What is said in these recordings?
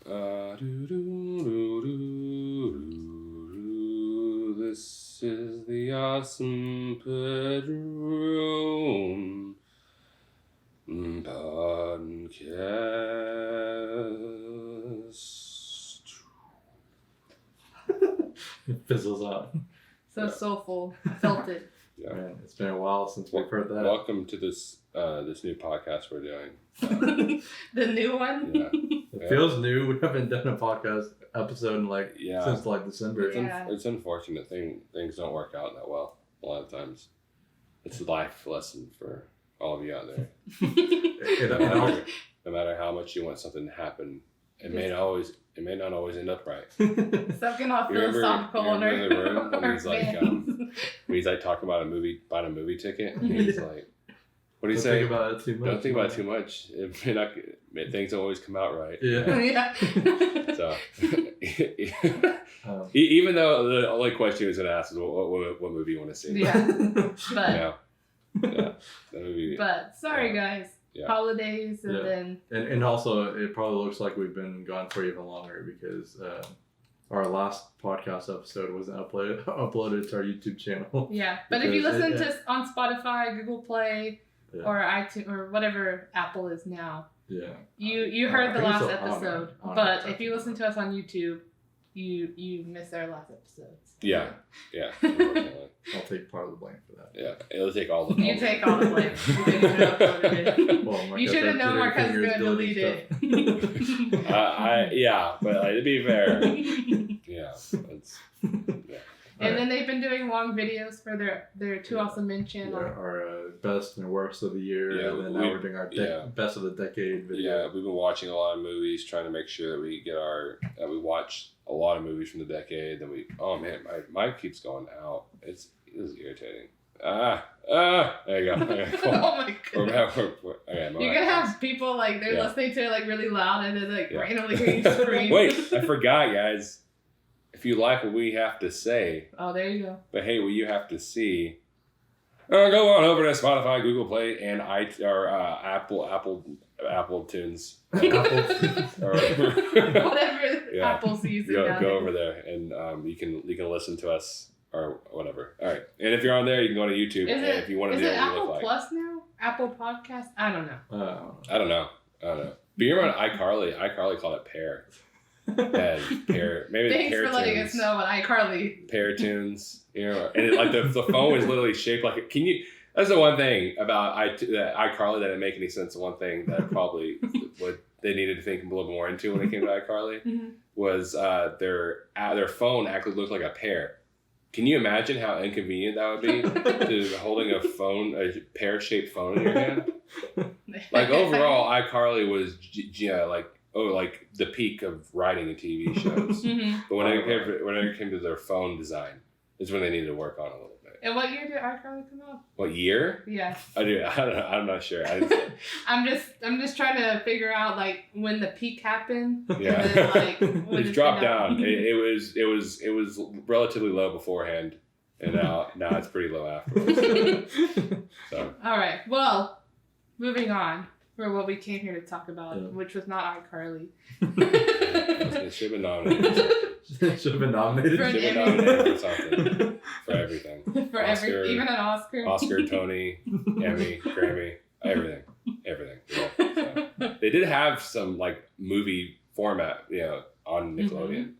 This is the awesome Padron podcast. It fizzles out. So soulful. I felt it. Yeah. Man, it's been a while since we've heard that. Welcome to this new podcast we're doing. The new one? Yeah. It feels new. We haven't done a podcast episode in since December. It's unfortunate. Things don't work out that well a lot of times. It's a life lesson for all of you out there. No matter how much you want something to happen, it may not always end up right. Stop getting all philosophical on in the room when our he's like when he's like talking about buying a movie ticket, and he's like, what do you say? Don't think about it too much. Don't think about it too much. It may not. Things don't always come out right. Yeah. Yeah. So, even though the only question he was going to ask is what movie you want to see. Yeah. But Yeah. That movie. but sorry guys. Yeah. Holidays and then and also it probably looks like we've been gone for even longer because our last podcast episode wasn't uploaded to our YouTube channel. yeah. But if you listen to on Spotify, Google Play, or iTunes or whatever Apple is now, Yeah. You heard the last episode. I don't know But if you listen to us on YouTube, you missed our last episodes. Yeah. Unfortunately. I'll take part of the blame for that. Yeah. It'll take all the. You take all the blame. You didn't even upload it. Well, You should have known Marcus was going to delete it. But to be fair, yeah. And then they've been doing long videos for their Two Awesome Men channel. Our best and worst of the year, Yeah, and then now we're doing our best of the decade video. Yeah, we've been watching a lot of movies, trying to make sure that we get we watch a lot of movies from the decade. Then my mic keeps going out. This is irritating. There you go. Okay, cool. Oh my goodness. You're You're gonna have people they're listening to it really loud and then randomly hear you scream. Wait, I forgot, guys. If you like what we have to say, oh, there you go. but hey, what you have to see, go on over to Spotify, Google Play, and Apple Tunes. Whatever Apple sees. Go over there, and you can listen to us or whatever. All right, and if you're on there, you can go to YouTube. If you want to is know it what we Apple look like. Plus now? Apple Podcast? I don't know. I don't know. But you remember iCarly? iCarly called it Pear. And Pear. Maybe Thanks Pear for letting Tunes. us know what iCarly. Pear Tunes. And the phone was literally shaped like it. That's the one thing about iCarly that didn't make any sense. The one thing that probably they needed to think a little more into when it came to iCarly was their phone actually looked like a pear. Can you imagine how inconvenient that would be to holding a pear-shaped phone in your hand? Overall, iCarly was like the peak of writing and TV shows. But when it came to their phone design, is when they needed to work on it a little bit. And what year did iCarly come out? What year? Yeah. I don't know. I'm not sure. I'm just trying to figure out when the peak happened. Yeah. And then, when it's dropped down. It was relatively low beforehand, and now it's pretty low afterwards. So. All right. Well, moving on for what we came here to talk about, which was not iCarly. It should have been nominated. Should have been nominated. For an Should have been nominated for something. For everything. For Oscar, even an Oscar. Oscar, Tony, Emmy, Grammy, everything. Yeah. So, they did have some movie format, on Nickelodeon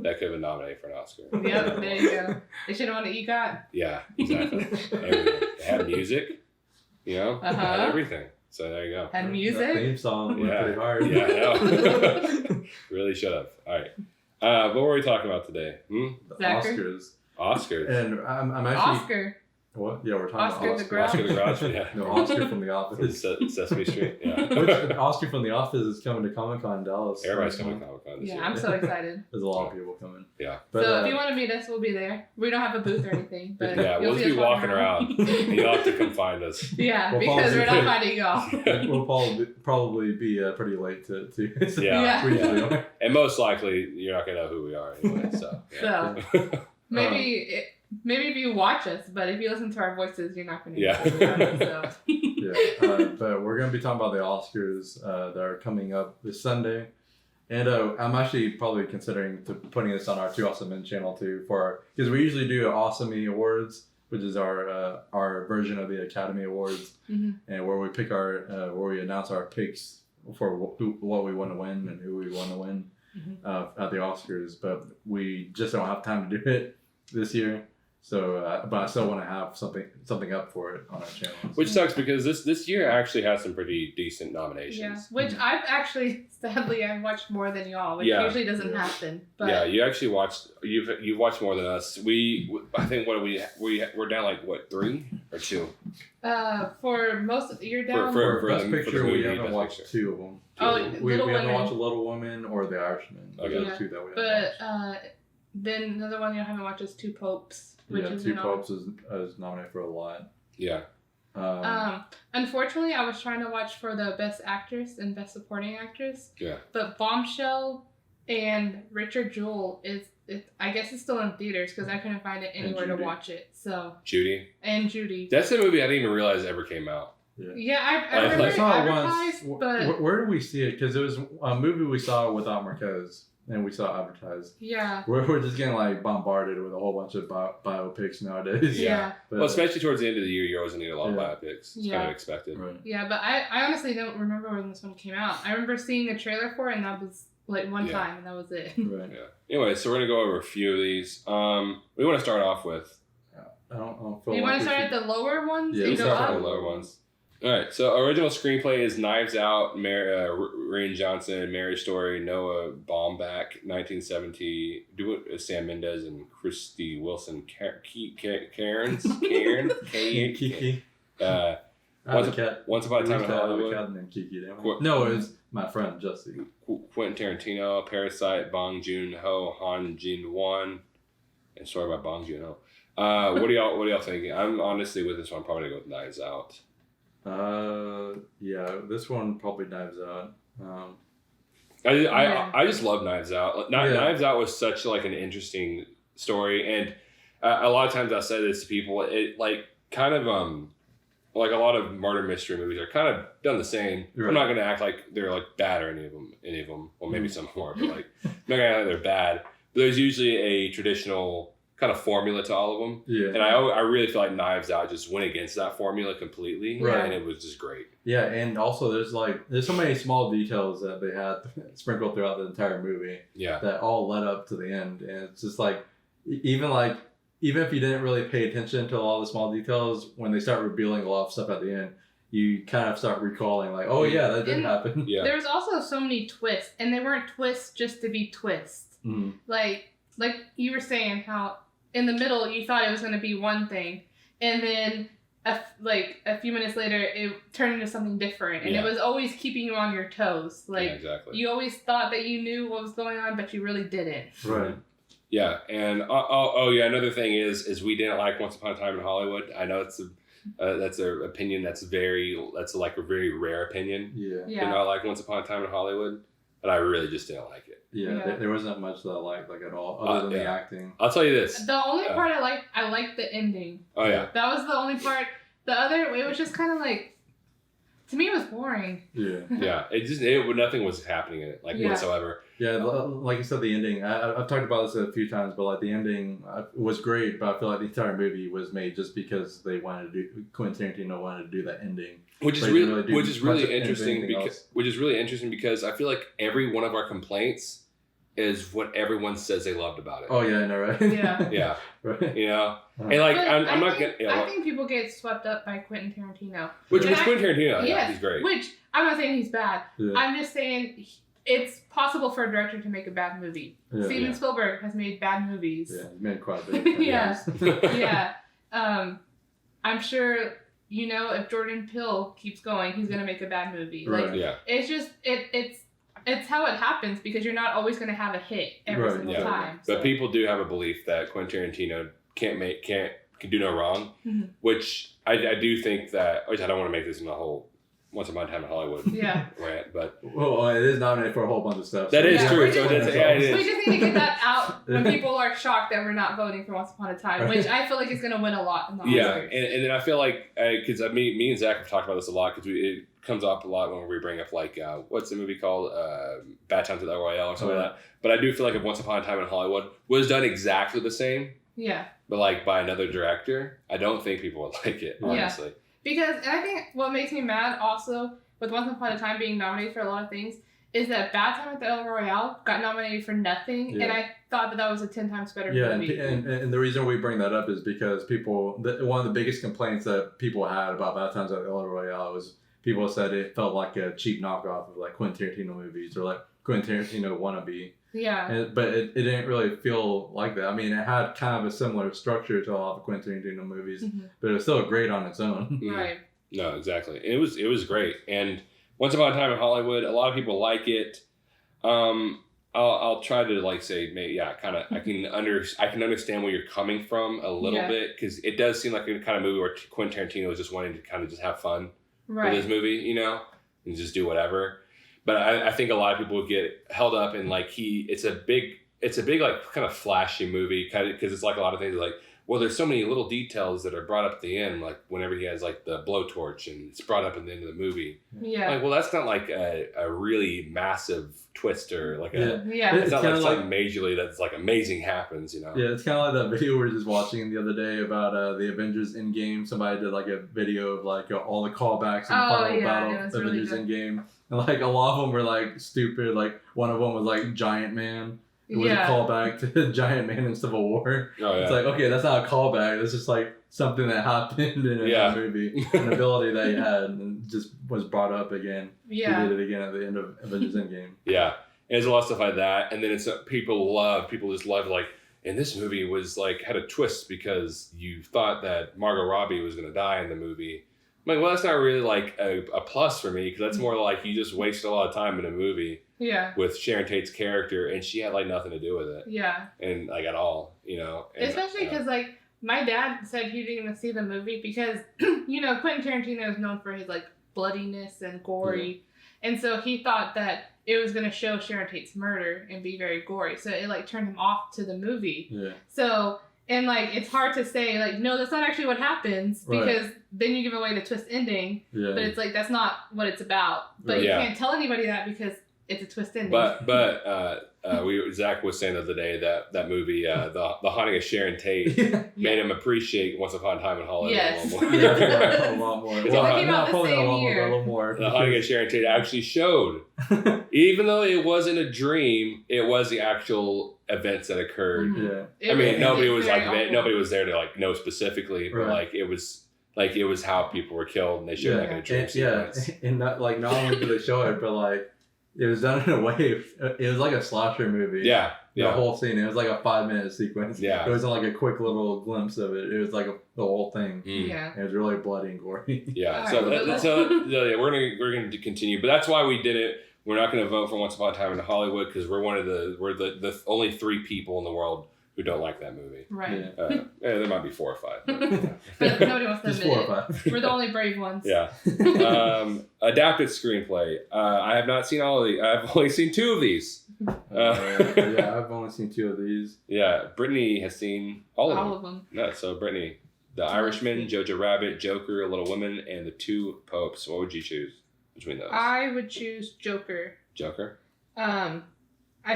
that could have been nominated for an Oscar. Yep, there you go. They should have won an EGOT. Yeah, exactly. Everything. They had music, they had everything. So there you go. And music. That theme song went pretty hard. Yeah, I know. Really should have. All right. What were we talking about today? Oscars. And I'm actually... Oscar. What? Yeah, we're talking Oscar about Oscar the Grouch, yeah. No, Oscar from The Office. Sesame Street, yeah. Which Oscar from The Office is coming to Comic-Con in Dallas. Everybody's coming to Comic-Con this year. Yeah, I'm so excited. There's a lot of people coming. Yeah. But, so if you want to meat us, we'll be there. We don't have a booth or anything. But yeah, we'll just be walking around. And you'll have to come find us. Yeah, because we're not finding y'all. We'll probably be pretty late to yeah. And most likely, you're not going to know who we are anyway. So, yeah. So maybe if you watch us, but if you listen to our voices, you're not going to know who we are. So. Yeah, but we're going to be talking about the Oscars that are coming up this Sunday. And I'm actually probably considering putting this on our Two Awesome Men channel too, because we usually do Awesome Me Awards, which is our version of the Academy Awards, and where we pick where we announce our picks for what we want to win and who we want to win at the Oscars. But we just don't have time to do it this year. So, but I still want to have something up for it on our channel. Which sucks because this year actually has some pretty decent nominations. Yeah, which I've actually, sadly, I've watched more than y'all, which usually doesn't happen. But yeah, you actually you've watched more than us. I think we're down like what, 3 or 2? For most, you're down. For Best Picture, we haven't watched 2 of them. We haven't watched Little Women or The Irishman. Okay. Those 2 that we haven't watched. Then another one you haven't watched is Two Popes. Which is Two Popes is nominated for a lot. Yeah. Unfortunately, I was trying to watch for the Best Actress and Best Supporting Actress. Yeah. But Bombshell and Richard Jewell I guess it's still in theaters because I couldn't find it anywhere to watch it. So. Judy. And Judy. That's a movie I didn't even realize ever came out. Yeah, I remember it advertised, but where did we see it? Because it was a movie we saw without Marquez. And we saw advertised. Yeah. We're just getting like bombarded with a whole bunch of biopics nowadays. Yeah. But, well, especially towards the end of the year, you're always going to get a lot of biopics. It's kind of expected. Right. Yeah, but I honestly don't remember when this one came out. I remember seeing a trailer for it, and that was like one time, and that was it. Right. Yeah. Anyway, so we're going to go over a few of these. We want to start off with... I don't feel you like want to start at the lower ones? Yeah, let's start with the lower ones. All right, so original screenplay is Knives Out, Rian Johnson, Mary Story, Noah Baumbach, 1970. Do it with Sam Mendes and Christy Wilson, Cairns. Kiki. Once Upon a Time in Hollywood. And Kiki, no, it was my friend Jesse. Quentin Tarantino, Parasite, Bong Joon-ho, Han Jin-won, and Story by Bong Joon-ho. What do y'all thinking? I'm honestly with this one. I'm probably gonna go with Knives Out. Yeah, this one probably Knives Out. I just love Knives Out. Knives Out was such like an interesting story, and a lot of times I say this to people. It like kind of like a lot of murder mystery movies are kind of done the same. Right. I'm not gonna act like they're like bad or any of them. Well, maybe some are, but like I'm not gonna act like they're bad. But there's usually a traditional kind of formula to all of them. Yeah. And I really feel like Knives Out just went against that formula completely. Right. And it was just great. Yeah, and also there's so many small details that they had sprinkled throughout the entire movie. Yeah. That all led up to the end. And it's just like even if you didn't really pay attention to all the small details, when they start revealing a lot of stuff at the end, you kind of start recalling like, oh yeah, that did happen. Yeah. There was also so many twists, and they weren't twists just to be twists. Mm-hmm. Like you were saying how in the middle you thought it was going to be one thing, and then a few minutes later it turned into something different, and it was always keeping you on your toes. Like exactly. You always thought that you knew what was going on, but you really didn't. Right. Yeah, and another thing is we didn't like Once Upon a Time in Hollywood. I know that's an opinion that's like a very rare opinion. Yeah. You know, like Once Upon a Time in Hollywood, but I really just didn't like it. Yeah. There wasn't much that I liked at all, other than the acting. I'll tell you this. The only part I liked the ending. Oh yeah. That was the only part. The other, it was just kind of like, to me, it was boring. Yeah. Yeah. Nothing was happening in it whatsoever. Yeah, like you said, the ending. I've talked about this a few times, but like the ending was great. But I feel like the entire movie was made just because Quentin Tarantino wanted to do that ending, which is really interesting because I feel like every one of our complaints is what everyone says they loved about it. Oh yeah, I know, right? Yeah, yeah, right. You know, and like I think people get swept up by Quentin Tarantino. Quentin Tarantino, he's great. Which I'm not saying he's bad. Yeah. I'm just saying it's possible for a director to make a bad movie. Yeah, Steven Spielberg has made bad movies. Yeah, he's made quite a bit. Yeah. I'm sure, if Jordan Peele keeps going, he's going to make a bad movie. Right. Like, it's just, it's how it happens because you're not always going to have a hit every single time. But people do have a belief that Quentin Tarantino can do no wrong, which I do think that, which I don't want to make this in a whole Once Upon a Time in Hollywood rant, but well, it is nominated for a whole bunch of stuff. That is true. So it is. We just need to get that out when people are shocked that we're not voting for Once Upon a Time, which I feel like is going to win a lot in the Oscars. Yeah, and then I feel like because me and Zach have talked about this a lot because it comes up a lot when we bring up like what's the movie called Bad Times at El Royale or something like that. But I do feel like if Once Upon a Time in Hollywood was done exactly the same, but like by another director, I don't think people would like it, honestly. Yeah. Because, and I think what makes me mad also with Once Upon a Time being nominated for a lot of things is that Bad Time at the El Royale got nominated for nothing, and I thought that was a 10 times better movie. And the reason we bring that up is because one of the biggest complaints that people had about Bad Times at El Royale was people said it felt like a cheap knockoff of like Quentin Tarantino movies or like Quentin Tarantino wannabe. Yeah. But it didn't really feel like that. I mean, it had kind of a similar structure to a lot of Quentin Tarantino movies, but it was still great on its own. Right. No, exactly. It was great. And Once Upon a Time in Hollywood, a lot of people like it. I'll try to like say maybe kind of I can understand where you're coming from a little bit because it does seem like a kind of movie where Quentin Tarantino was just wanting to kind of just have fun with his movie, and just do whatever. But I think a lot of people get held up in like it's a big like kind of flashy movie kind of because it's like a lot of things like well there's so many little details that are brought up at the end like whenever he has like the blowtorch and it's brought up at the end of the movie. Yeah. Like well that's not like a really massive twist or like it's not like something majorly that's like amazing happens, Yeah, it's kind of like that video we were just watching the other day about the Avengers Endgame. Somebody did like a video of like all the callbacks and final battle of Avengers Endgame. And like a lot of them were like stupid. Like one of them was like Giant Man. It was a callback to Giant Man in Civil War. Oh, yeah. It's like, okay, that's not a callback. It's just like something that happened in a movie. An ability that he had and just was brought up again. Yeah. He did it again at the end of Avengers Endgame. Yeah. And there's a lot of stuff like that. And then it's people just love like, and this movie was like, had a twist because you thought that Margot Robbie was going to die in the movie. I'm like, well, that's not really like a plus for me because that's more like you just wasted a lot of time in a movie. Yeah. With Sharon Tate's character, and she had like nothing to do with it. Yeah. And like at all, And, especially because like my dad said he didn't even see the movie because Quentin Tarantino is known for his like bloodiness and gory, and so he thought that it was going to show Sharon Tate's murder and be very gory, so it like turned him off to the movie. Yeah. So. And, like, it's hard to say, like, no, that's not actually what happens because then you give away the twist ending. Yeah. But it's like, that's not what it's about. But you can't tell anybody that because it's a twist ending. But Zach was saying the other day that movie, the Haunting of Sharon Tate, made him appreciate Once Upon a Time in Hollywood a little more. A lot more. Probably a little more. The Haunting of Sharon Tate actually showed, even though it wasn't a dream, it was the actual events that occurred. Yeah. I mean, nobody was there to like know specifically, but like it was how people were killed and they showed like a dream sequence. And not only did they show it, but like it was done in a way. It was like a slasher movie. Yeah. The whole scene. It was like a 5-minute sequence. Yeah. It wasn't like a quick little glimpse of it. It was like the whole thing. Yeah. It was really bloody and gory. Yeah. So we're gonna continue, but that's why we did it. We're not going to vote for Once Upon a Time in Hollywood because we're the only 3 people in the world who don't like that movie. Right. There might be 4 or 5. But nobody wants to admit 4 or 5. We're the only brave ones. Yeah. Adapted screenplay. I have not seen all of these. I've only seen 2 of these. I've only seen 2 of these. Yeah. Brittany has seen all of them. No, so Brittany, The Irishman, Jojo Rabbit, Joker, Little Women, and The Two Popes. What would you choose between those? I would choose Joker. Joker? I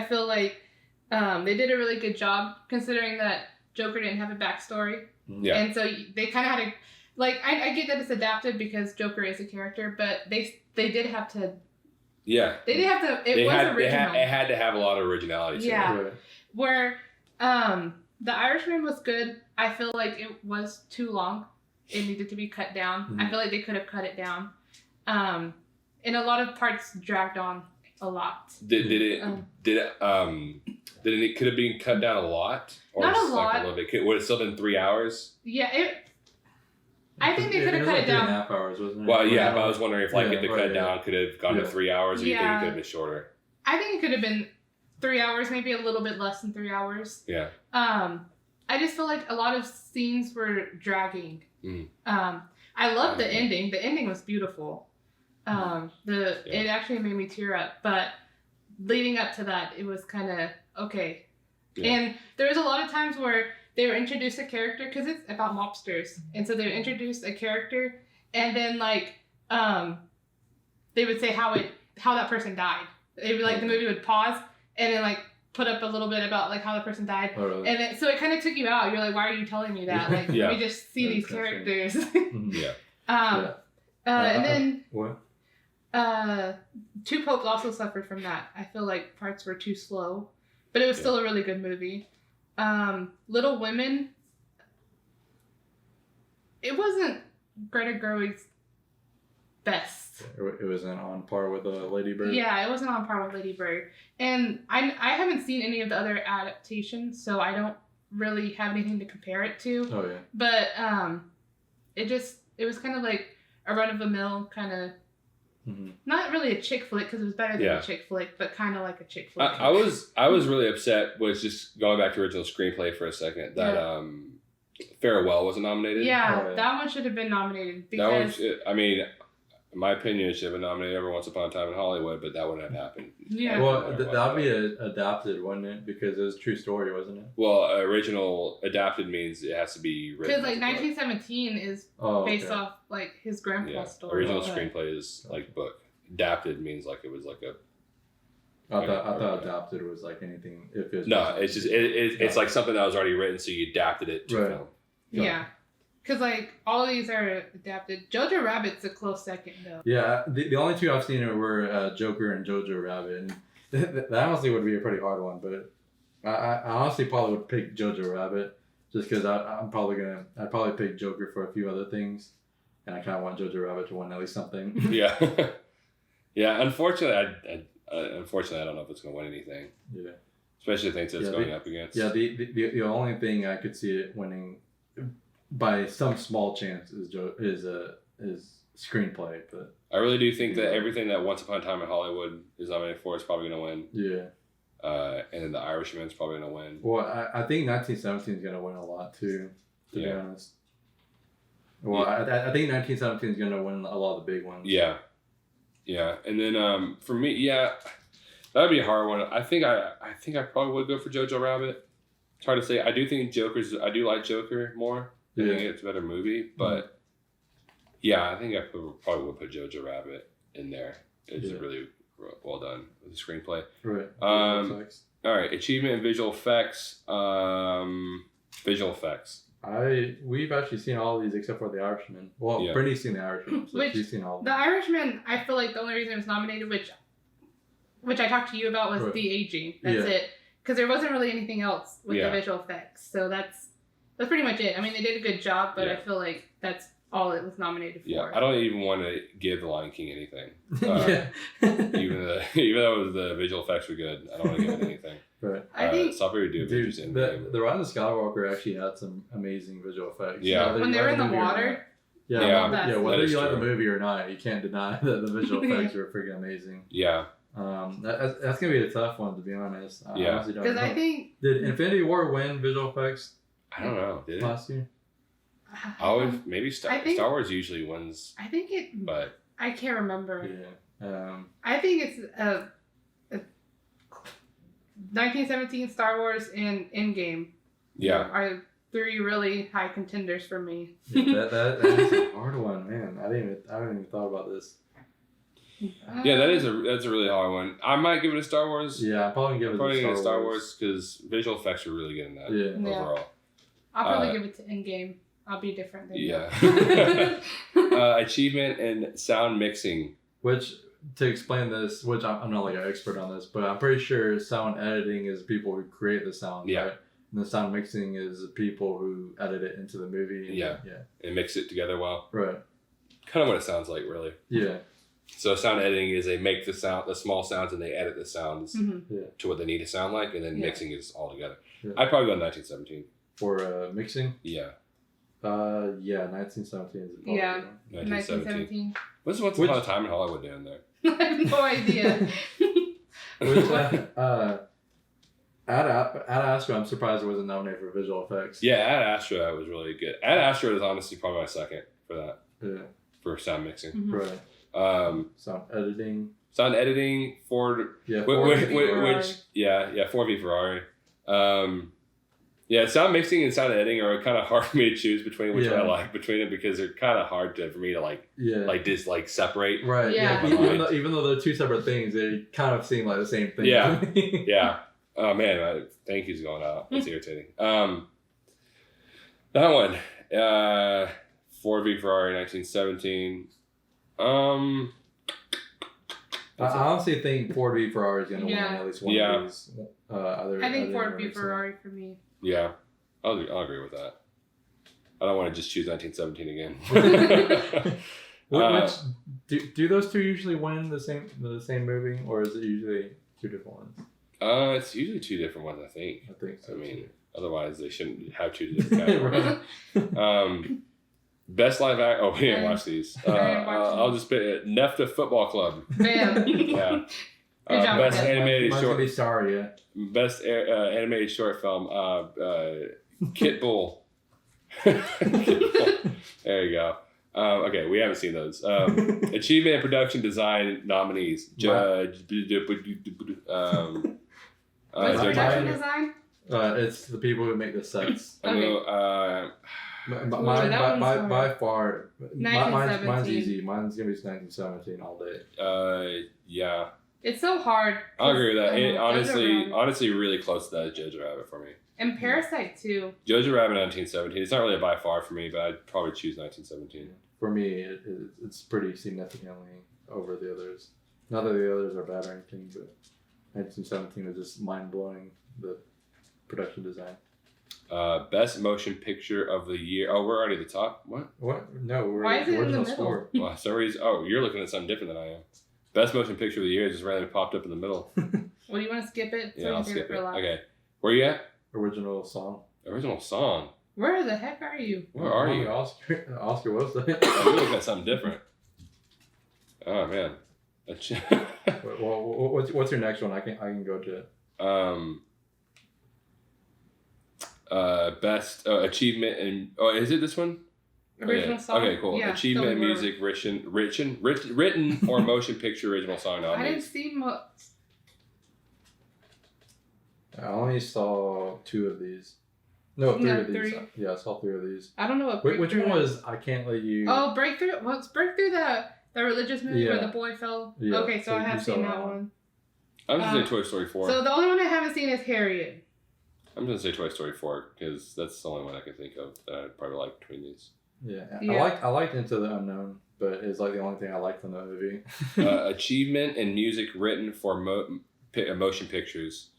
feel like they did a really good job considering that Joker didn't have a backstory. Yeah. And so they kind of had a... Like, I get that it's adapted because Joker is a character, but they did have to... Yeah. They did have to... It was original. It had to have a lot of originality. Yeah. Right. Where The Irishman was good. I feel like it was too long. It needed to be cut down. Mm-hmm. I feel like they could have cut it down. And a lot of parts dragged on a lot. Did it could have been cut down a lot? Or not a lot. Like a little bit? Would it still been 3 hours? Yeah, I think they could have cut it down. 3.5 hours, wasn't it? Well, yeah, but I was wondering if if the cut down could have gone to 3 hours, or you think it could have been shorter. I think it could have been 3 hours, maybe a little bit less than 3 hours. Yeah. I just feel like a lot of scenes were dragging. I loved the ending. The ending was beautiful. It actually made me tear up, but leading up to that, it was kind of okay. Yeah. And there was a lot of times where they would introduce a character, because it's about mobsters, and so they would introduce a character, and then like they would say how that person died. It would like the movie would pause and then like put up a little bit about like how the person died, and then so it kind of took you out. You're like, why are you telling me that? Like we just see these characters. And then what? Two Popes also suffered from that. I feel like parts were too slow, but it was still a really good movie. Little Women. It wasn't Greta Gerwig's best. It wasn't on par with Lady Bird. Yeah, it wasn't on par with Lady Bird, and I haven't seen any of the other adaptations, so I don't really have anything to compare it to. Oh yeah. But it was kind of like a run of the mill kind of. Mm-hmm. Not really a chick flick, because it was better than a chick flick, but kind of like a chick flick. I was really upset, was just going back to original screenplay for a second, that Farewell wasn't nominated. Yeah, that one should have been nominated. Because in my opinion, it should have been nominated every Once Upon a Time in Hollywood, but that wouldn't have happened. Yeah. Well, that'd be adapted, wouldn't it? Because it was a true story, wasn't it? Well, original adapted means it has to be written. Because like 1917 is based off like his grandpa's story. Original screenplay is like book. Adapted means like it was like a. I thought adapted was like anything. If it's it's just it's like something that was already written, so you adapted it to film. Yeah. Because, like, all these are adapted. Jojo Rabbit's a close second, though. Yeah, the only two I've seen were Joker and Jojo Rabbit. And that honestly would be a pretty hard one, but I honestly probably would pick Jojo Rabbit just because I'd probably pick Joker for a few other things. And I kind of want Jojo Rabbit to win at least something. Yeah. Yeah, unfortunately, I don't know if it's going to win anything. Yeah. Especially things that it's going up against. Yeah, the only thing I could see it winning by some small chance is screenplay, but I really do think that everything that Once Upon a Time in Hollywood is nominated for is probably going to win. Yeah. And then The Irishman's probably going to win. Well, I think 1917 is going to win a lot too, to be honest. Well, I think 1917 is going to win a lot of the big ones. Yeah. Yeah, and then for me, that would be a hard one. I think I probably would go for Jojo Rabbit. It's hard to say. I do like Joker more. I think it's a better movie, but I think I probably would put Jojo Rabbit in there. It's really well done with the screenplay. Right. All right, achievement in visual effects. Visual effects. We've actually seen all of these except for The Irishman. Well, Brittany's seen The Irishman, so she's seen all of them. The Irishman, I feel like the only reason it was nominated, which I talked to you about, was the aging. That's it. Because there wasn't really anything else with the visual effects. So that's pretty much it. I mean, they did a good job, but I feel like that's all it was nominated for. Yeah, I don't even want to give The Lion King anything. Even though the visual effects were good, I don't want to give it anything. Right. I think the Rise of Skywalker actually had some amazing visual effects. Yeah. When they were in the water. Whether you like the movie or not, you can't deny that the visual effects were freaking amazing. Yeah. That's gonna be a tough one, to be honest. Because I think did Infinity War win visual effects? I don't know. Did it last year? Maybe Star Wars usually wins. I think it. But I can't remember. Yeah. I think it's 1917, Star Wars, and Endgame. Yeah. Are three really high contenders for me. That is a hard one, man. I haven't even thought about this. Yeah, that's a really hard one. I might give it a Star Wars. Yeah, I'll probably give it a Star Wars because visual effects are really good in that. Yeah. Overall. I'll probably give it to Endgame. I'll be different than you. Achievement in sound mixing. Which, to explain this, which I'm not like an expert on this, but I'm pretty sure sound editing is people who create the sound. Yeah. Right? And the sound mixing is people who edit it into the movie. And mix it together well. Right. Kind of what it sounds like, really. Yeah. So sound editing is they make the small sounds and they edit the sounds to what they need to sound like, and then mixing is all together. Yeah. I'd probably go 1917. For mixing? Yeah. 1917 is probably 1917. What's Once Upon a Time in Hollywood doing there? I have no idea. Ad Astra, I'm surprised it wasn't nominated for visual effects. Yeah, Ad Astra was really good. Ad Astra is honestly probably my second for that. Yeah. For sound mixing. Mm-hmm. Right. Sound editing. Sound editing, Ford. Yeah. Ford v. Ford v Ferrari. Yeah, sound mixing and sound editing are kind of hard for me to choose between which one I like between them because they're kind of hard for me to separate. Right. Yeah. Even though they're two separate things, they kind of seem like the same thing. Yeah. Yeah. Oh man, my thank you's going out. That's irritating. That one. Ford v Ferrari 1917. I honestly think Ford v Ferrari is going to win at least one of these. I think Ford v Ferrari for me. Yeah, I'll agree with that. I don't want to just choose 1917 again. Do those two usually win the same movie, or is it usually two different ones? It's usually two different ones, I think. I think so. I mean, otherwise they shouldn't have two different categories. Best live act. Oh, we didn't watch these. I'll just put it. Nefta Football Club. Bam. Yeah. Good job. Best animated Mine's short. gonna be sorry, yeah. Best animated short film. Kit Bull. Kit Bull. There you go. Okay, we haven't seen those. Achievement and Production Design nominees. What's production design? It's the people who make the sets. Okay. By far, mine's 1917. easy. Mine's gonna be 1917 all day. Yeah. It's so hard. I'll agree with that. It, Jojo honestly, really close to that is Jojo Rabbit for me. And Parasite too. Jojo Rabbit 1917. It's not really a by far for me, but I'd probably choose 1917. For me, it's pretty significantly over the others. Not that the others are bad or anything, but 1917 was just mind blowing. The production design. Best motion picture of the year. Oh, we're already at the top. What? No, we're Why is it in the original middle? score. Well, sorry. Oh, you're looking at something different than I am. Best motion picture of the year just randomly popped up in the middle. Well, you want to skip it? Yeah, I'll skip it. For last? Okay. Where you at? Original song. Original song. Where the heck are you? Where are you? Oscar website. Oh, you're looking at something different. Oh man. Well, what's your next one? I can go to it. Best achievement and is it this one? Original song. Okay, cool. Yeah, Achievement in so music, written or motion picture original song I didn't nominees. see much. I only saw 2 of these. No, 3 of these. 3. Yeah, I saw 3 of these. I don't know what. Which Breakthrough one is. was I Can't Let You? Oh, Breakthrough. What's Breakthrough? The religious movie where Yeah. the boy fell. Yeah, Okay, so I you have saw seen that that one. one. I'm just gonna say Toy Story 4. So the only one I haven't seen is Harriet. I'm gonna say Toy Story 4 because that's the only one I can think of that I'd probably like between these. Yeah. Yeah. I liked Into the Unknown, but it's like the only thing I liked from the movie. Achievement in music written for motion pictures.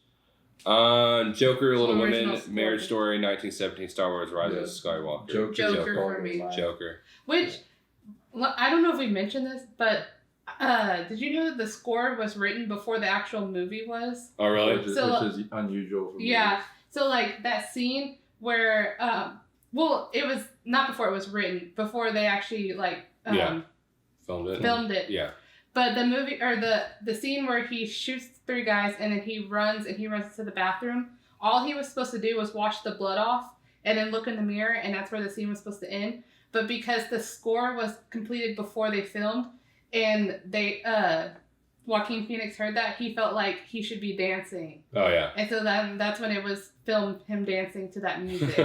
Joker, Little Original Women, score. Marriage Story, 1917, Star Wars, Rise of Skywalker. Joker for me. Joker. Which I don't know if we mentioned this, but did you know that the score was written before the actual movie was? Oh, really? Which is unusual for me. Yeah. So like that scene where well, it was not before it was written, before they actually filmed it. Yeah. But the movie or the scene where he shoots 3 guys and then he runs to the bathroom, all he was supposed to do was wash the blood off and then look in the mirror, and that's where the scene was supposed to end. But because the score was completed before they filmed, and they Joaquin Phoenix heard that, he felt like he should be dancing. Oh yeah. And so that's when it was filmed, him dancing to that music.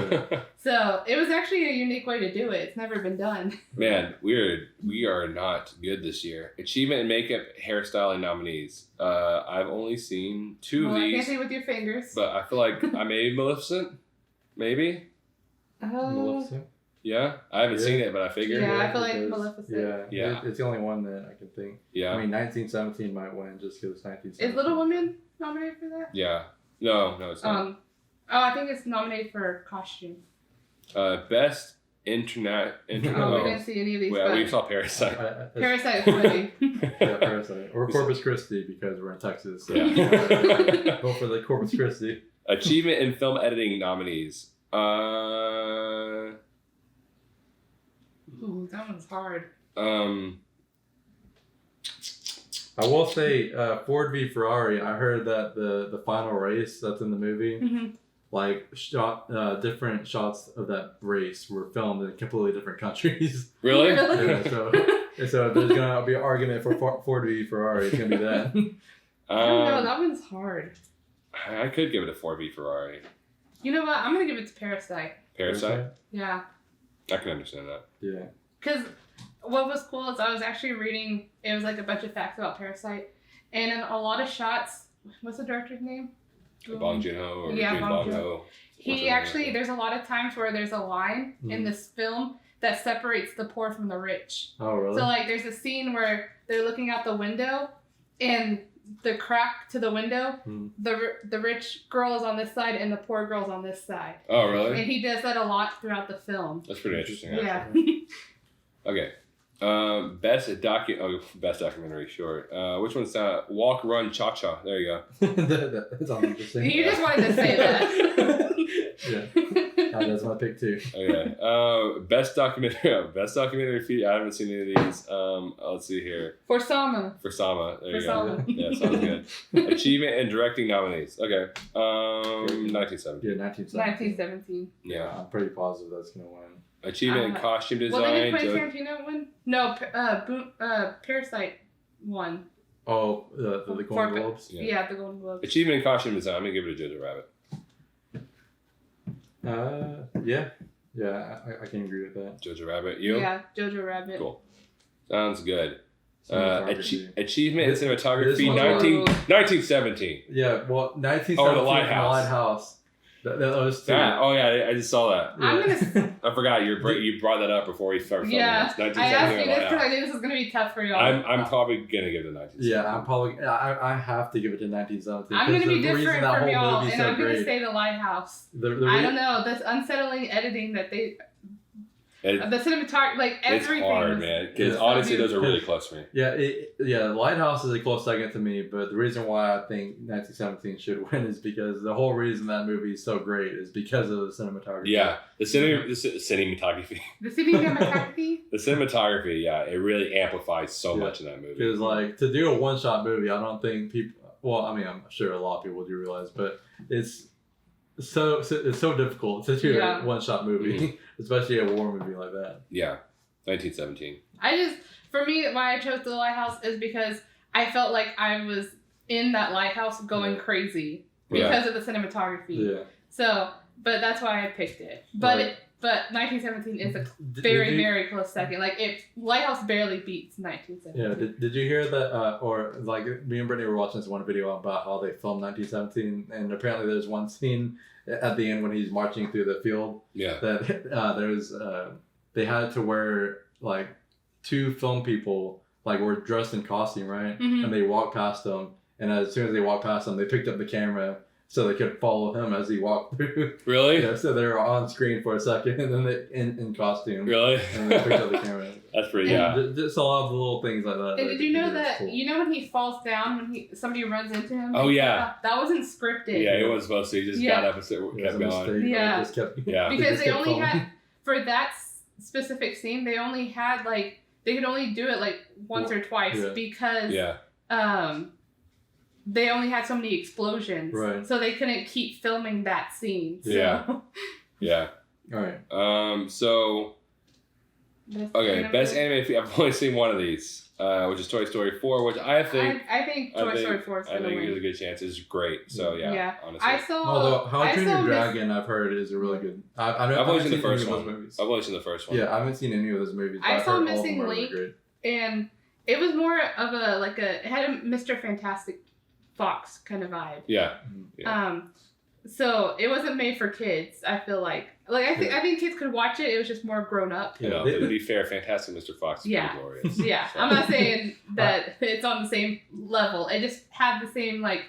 So it was actually a unique way to do it. It's never been done. Man, we are not good this year. Achievement in makeup, hairstyling nominees. I've only seen 2 of I can't these, say with your fingers. but I feel like I may be Maleficent. Maybe. Maleficent? Yeah, I haven't seen it, but I figured. Yeah, I feel like because- Maleficent. Yeah. It's the only one that I can think. Yeah. I mean, 1917 might win just because 1917. Is Little Women nominated for that? Yeah. No, it's not. I think it's nominated for costume. Best internet. We didn't see any of these. Well, we But saw Parasite. Parasite is winning. Yeah, Parasite. Or Corpus Christi because we're in Texas. So Yeah. go for the Corpus Christi. Achievement in film editing nominees. Ooh, that one's hard. I will say, Ford v Ferrari. I heard that the final race that's in the movie, different shots of that race were filmed in completely different countries. Really? Yeah, so And so if there's gonna be an argument for Ford v Ferrari, it's gonna be that. I don't know. That one's hard. I could give it a 4v Ferrari. You know what? I'm gonna give it to Parasite. Parasite? Yeah. I can understand that. Yeah. Because what was cool is I was actually reading. It was like a bunch of facts about Parasite, and in a lot of shots. What's the director's name? Bong Joon-ho or Yeah, James Bong Bong-ho. He actually. There's a lot of times where there's a line in this film that separates the poor from the rich. Oh, really? So like, there's a scene where they're looking out the window, and the crack to the window, the rich girl is on this side and the poor girl's on this side. Oh, really? And he does that a lot throughout the film. That's pretty interesting. Yeah. Okay. Best documentary short. Which one's that? Walk, Run, Cha Cha. There you go. That's all interesting. You just wanted to say that. Yeah. That's my pick too. Okay. Best documentary feature. I haven't seen any of these. Let's see here. For Sama. For Sama. There you Sama. go. Yeah, sounds good. Achievement and directing nominees. Okay. 1970. Yeah, 1917. Yeah. I'm pretty positive that's gonna win. Achievement and costume design. Well, didn't Quentin Tarantino win? No, Parasite won. Oh, the Golden Globes? Yeah, the Golden Globes. Achievement and costume design. I'm going to give it to Jojo Rabbit. Yeah, I can agree with that. Jojo Rabbit. You? Yeah, Jojo Rabbit. Cool. Sounds good. Achievement and This cinematography, one- 1917. Yeah, well, 1917. Oh, the Lighthouse. The Lighthouse. Those two. Oh yeah, I just saw that. I'm gonna. I forgot you brought that up before we started filming Yeah, this. I asked you 1917 this because I Lighthouse. knew this was gonna be tough for y'all. I'm probably gonna give it a 1917. Yeah, I'm probably. I have to give it to 1917. I'm gonna be the reason different that from whole y'all, movie's and so I'm gonna great. say the Lighthouse. The I don't know, this unsettling editing that they. The cinematography, like It's everything. hard, was- man. Because so honestly, those are beautiful. really close to me. Yeah, the Lighthouse is a close second to me, but the reason why I think 1917 should win is because the whole reason that movie is so great is because of the cinematography. Yeah, the cinematography. The cinematography. The cinematography, yeah, it really amplifies so Yeah. much in that movie. Because like to do a one-shot movie, I don't think people. Well, I mean, I'm sure a lot of people do realize, but it's so difficult to do a one-shot movie, especially a war movie like that. Yeah, 1917. For me, why I chose the Lighthouse is because I felt like I was in that lighthouse going crazy because of the cinematography. Yeah. So, but that's why I picked it. But Right. but 1917 is a very close second. Like Lighthouse barely beats 1917. Yeah. Did you hear that? Or like me and Brittany were watching this one video about how they filmed 1917, and apparently there's one scene at the end when he's marching through the field. Yeah. That there's they had to wear like two film people like were dressed in costume, right? Mhm. And they walked past them, and as soon as they walked past them, they picked up the camera so they could follow him as he walked through. Really? Yeah, so they were on screen for a second, and then they in costume. Really? And they picked up the camera. That's pretty. And- Yeah. Just a lot of the little things like that. And did you know that Cool. you know when he falls down when somebody runs into him? Oh, yeah. That wasn't scripted. Yeah, it wasn't supposed to. He just got up and kept It was a going. mistake, Yeah. but it just kept, Yeah. Because just they kept only falling. had for that specific scene they only had like they could only do it like once or twice Yeah. because Yeah. they only had so many explosions, Right. so they couldn't keep filming that scene. So. Yeah. Yeah. All right. So best animated. I've only seen one of these, which is Toy Story 4, which I think I think Toy Story 4 is I gonna think win. there's a good chance. It's great. So yeah. Honestly, I saw. Although How I Trained Your saw Dragon, I've heard is a really good. I've only seen the any first of those one. movies. I've only seen the first one. Yeah, I haven't seen any of those movies. But I I've saw heard all of them Missing are really Link. great. And it was more of it had a Mr. Fantastic Fox kind of vibe. Yeah. So it wasn't made for kids. I feel like I think kids could watch it. It was just more grown up. You know, to be fair, Fantastic Mr. Fox is pretty glorious. Yeah. So. I'm not saying that it's on the same level. It just had the same Right.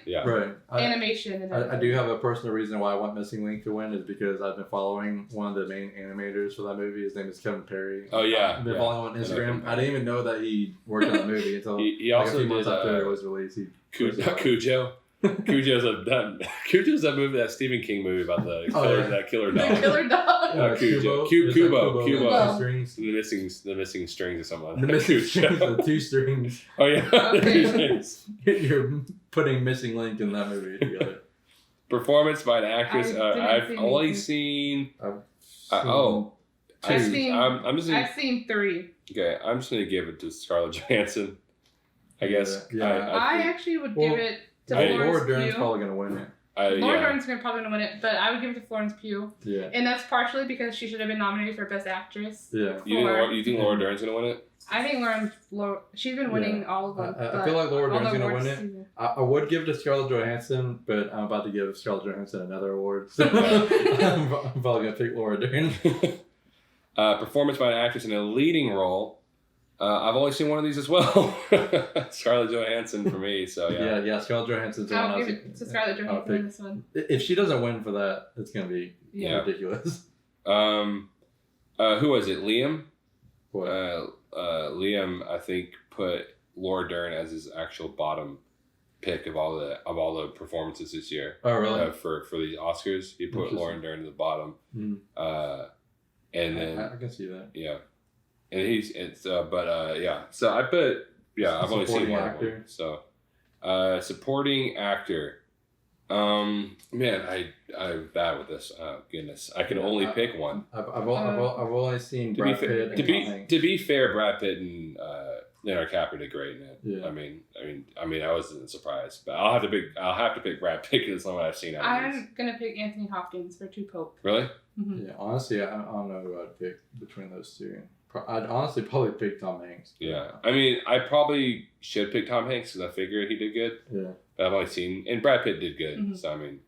animation and I do have a personal reason why I want Missing Link to win is because I've been following one of the main animators for that movie. His name is Kevin Perry. Oh yeah. I've been following him on Instagram. I didn't even know that he worked on the movie until he like also a few months did, after it was released. Cujo. Cujo's that movie, that Stephen King movie about the killer dog. The killer dog. Cujo. Kubo. Cubo. Strings. The missing strings or something like The that. missing Cujo. strings. The two strings. Oh yeah. The two strings. You're putting Missing Link in that movie together. Performance by an actress. I didn't I've see only anything. seen. two. I've seen 3. Okay, I'm just gonna give it to Scarlett Johansson. I guess. Yeah. I actually would give it to Laura Florence Dern's Pugh. probably gonna win it. Laura Dern's probably gonna win it, but I would give it to Florence Pugh. Yeah. And that's partially because she should have been nominated for Best Actress. Yeah. You think Laura Dern's gonna win it? I think she's been winning all of them. I feel like Laura Dern's gonna win it. Season. I would give it to Scarlett Johansson, but I'm about to give Scarlett Johansson another award. So I'm probably gonna pick Laura Dern. Performance by an actress in a leading role. I've only seen one of these as well. Scarlett Johansson for me. So yeah. Scarlett Johansson's the one. I'll give it to Scarlett Johansson in this one. If she doesn't win for that, it's gonna be ridiculous. Who was it? Liam. What? Liam, I think, put Laura Dern as his actual bottom pick of all the performances this year. Oh, really? For the Oscars, he put Laura Dern at the bottom. Mm. And then I can see that. Yeah, and So I put I've only seen one of them. So supporting actor. Man, I'm bad with this. Oh goodness, I can only pick one. I've only seen Brad Pitt and Tom Hanks. To be fair, Brad Pitt and Leonardo DiCaprio did great in it. Yeah. I mean, I wasn't surprised, but I'll have to pick Brad Pitt because it's the one I've seen. I'm gonna pick Anthony Hopkins for Two Pope. Really? Mm-hmm. Yeah, honestly, I don't know who I'd pick between those two. I'd honestly probably pick Tom Hanks. Yeah, I mean, I probably should pick Tom Hanks because I figured he did good. Yeah. But I've only seen, and Brad Pitt did good. Mm-hmm. So I mean,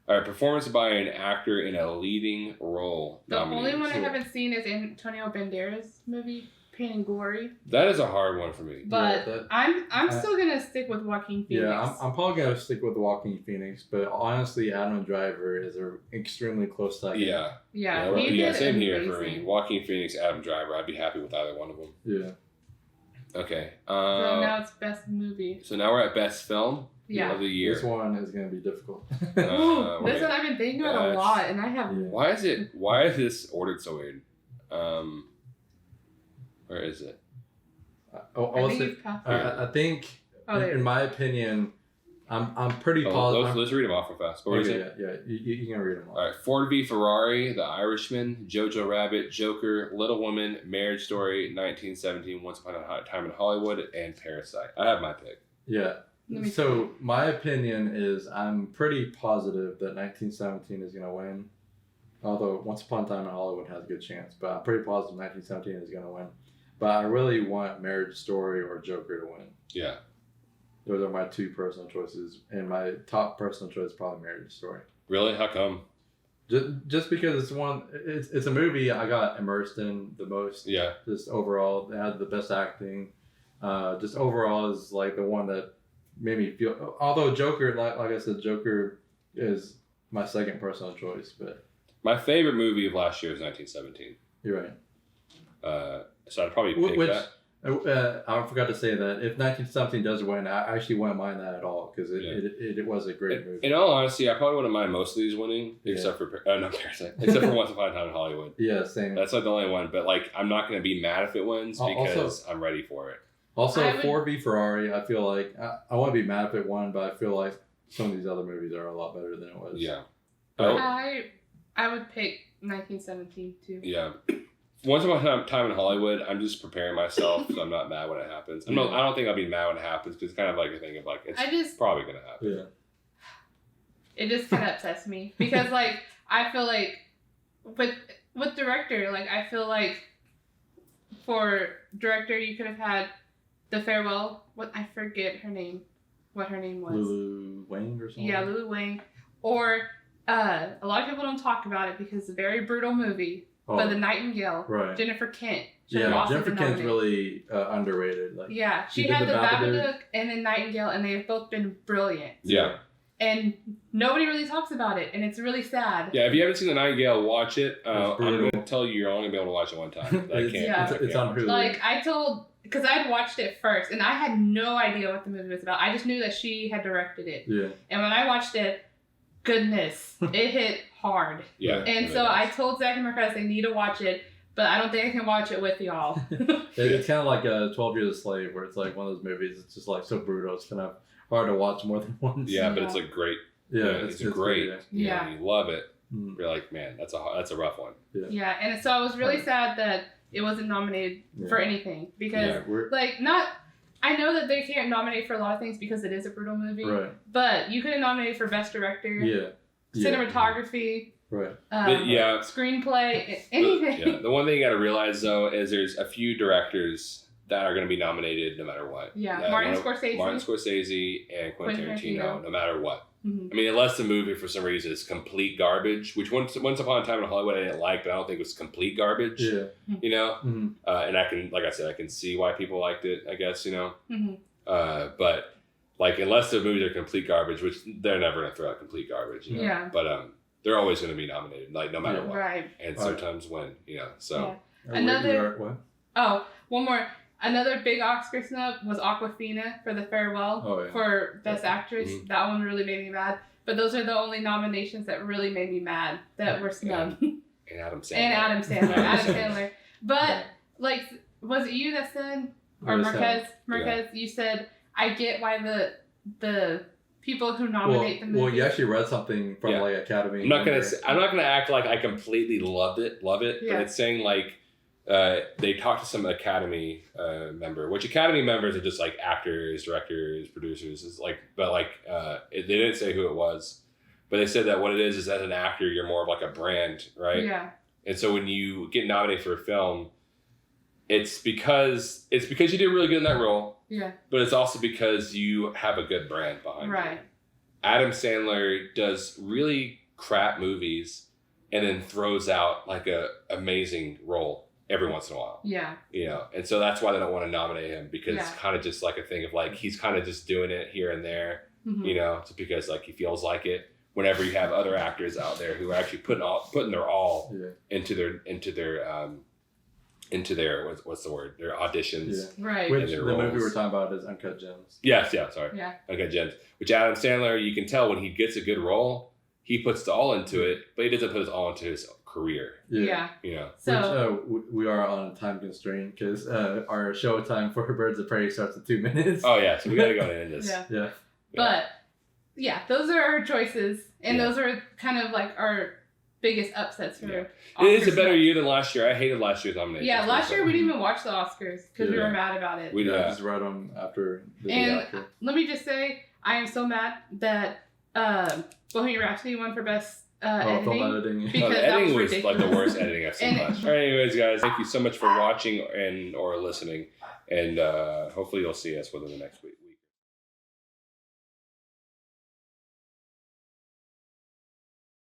All right, performance by an actor in a leading role. The only one I haven't seen is Antonio Banderas' movie Pain and Glory. That is a hard one for me. But I'm still gonna stick with Joaquin Phoenix. Yeah, I'm probably gonna stick with Joaquin Phoenix, but honestly, Adam Driver is an extremely close second. Yeah, same here for me. Joaquin Phoenix, Adam Driver. I'd be happy with either one of them. Yeah. Okay. So now it's best movie. So now we're at best film of the year. This one is gonna be difficult. Ooh, this one I've been thinking about a lot, and I have. Yeah. Why is this ordered so weird? Where is it? I think in my opinion, I'm pretty positive. Let's read them off real fast. You can read them all. All right. Ford v Ferrari, The Irishman, Jojo Rabbit, Joker, Little Woman, Marriage Story, 1917, Once Upon a Time in Hollywood, and Parasite. I have my pick. Yeah. So my opinion is I'm pretty positive that 1917 is gonna win. Although Once Upon a Time in Hollywood has a good chance, but I'm pretty positive 1917 is gonna win. But I really want Marriage Story or Joker to win. Yeah. Those are my two personal choices, and my top personal choice is probably Marriage Story. Really? How come? Just because it's a movie I got immersed in the most. Yeah. Just overall, it had the best acting. Just overall is like the one that made me feel. Although Joker, like I said, Joker is my second personal choice, but my favorite movie of last year is 1917. You're right. So I'd probably pick that. I forgot to say that if 1917 does win, I actually wouldn't mind that at all because it was a great movie. In all honesty, I probably wouldn't mind most of these winning, except for Parasite, except for Once Upon a Time in Hollywood. Yeah, same. That's like the only one, but like I'm not going to be mad if it wins because I'm ready for it. Also, Ford v Ferrari, I feel like I want to be mad if it won, but I feel like some of these other movies are a lot better than it was. Yeah. I would pick 1917 too. Yeah. Once Upon a Time in Hollywood, I'm just preparing myself so I'm not mad when it happens. I don't think I'll be mad when it happens because it's kind of like a thing of like it's probably gonna happen. Yeah. It just kind of upsets me because like I feel like with director, like I feel like for director you could have had The Farewell. I forget her name. What her name was? Lulu Wang or something. Yeah, Lulu Wang. Or a lot of people don't talk about it because it's a very brutal movie. But The Nightingale, right. Jennifer Kent. Jennifer Kent's really underrated. Like, she had the Babadook and then Nightingale, and they've both been brilliant. Yeah. And nobody really talks about it, and it's really sad. Yeah, if you haven't seen The Nightingale, watch it. I'm going to tell you, you're only going to be able to watch it one time. It's on Hulu. Like, because I'd watched it first, and I had no idea what the movie was about. I just knew that she had directed it. Yeah. And when I watched it, goodness, it hit hard. Yeah. And so I told Zach and Marcus they need to watch it, but I don't think I can watch it with y'all. It's kind of like 12 Years a Slave, where it's like one of those movies. It's just like so brutal. It's kind of hard to watch more than once. Yeah, but it's like great. Yeah, it's great. Yeah. You love it. You're like, man, that's a rough one. Yeah, and so I was really sad that it wasn't nominated for anything because, I know that they can't nominate for a lot of things because it is a brutal movie. Right. But you could have nominated for Best Director, cinematography, screenplay, anything. The one thing you got to realize though is there's a few directors that are going to be nominated no matter what. Martin Scorsese and Quentin Tarantino, no matter what. Mm-hmm. I mean, unless the movie for some reason is complete garbage, which once upon a time in Hollywood I didn't like, but I don't think it was complete garbage. Yeah. You know? Mm-hmm. And I can, like I said, I can see why people liked it, I guess, you know? Mm-hmm. But, like, unless the movies are complete garbage, which they're never going to throw out complete garbage, you know? Yeah. But they're always going to be nominated, like, no matter what. Right. And sometimes win, you know? So. Yeah. One more. Another big Oscar snub was Awkwafina for The Farewell for Best Actress. Mm-hmm. That one really made me mad. But those are the only nominations that really made me mad that were snubbed. And Adam Sandler. Adam Sandler. But, was it you that said, or Marquez, you said, I get why the people who nominate the movie. Well, you actually read something from Academy. I'm not gonna act like I completely love it, but it's saying they talked to some Academy member, which Academy members are just like actors, directors, producers. It's they didn't say who it was, but they said that what it is as an actor, you're more of like a brand, right? Yeah. And so when you get nominated for a film, it's because you did really good in that role. Yeah. But it's also because you have a good brand behind you. Right. Adam Sandler does really crap movies and then throws out like a amazing role every once in a while. Yeah. You know, and so that's why they don't want to nominate him because it's kind of just like a thing of like, he's kind of just doing it here and there, you know, just because like he feels like it. Whenever you have other actors out there who are actually putting their all into their what's the word? Their auditions. Yeah. Right. Which the movie we're talking about is Uncut Gems. Yes, sorry. Yeah. Uncut Gems. Which Adam Sandler, you can tell when he gets a good role, he puts the all into it, but he doesn't put his all into his career. Yeah. You know. So which, we are on a time constraint because our show time for Birds of Prey starts in 2 minutes. Oh yeah, so we gotta go into this. Yeah. But those are our choices, and those are kind of like our biggest upsets for. It is a better year than last year. I hated last year's nomination. Yeah, last year we didn't even watch the Oscars because we were mad about it. We just read them after the day after. Let me just say, I am so mad that Bohemian Rhapsody won for best editing. Film editing. Because the editing was ridiculous. like the worst editing I've seen last year. All right, anyways, guys, thank you so much for watching or listening, and hopefully you'll see us within the next week.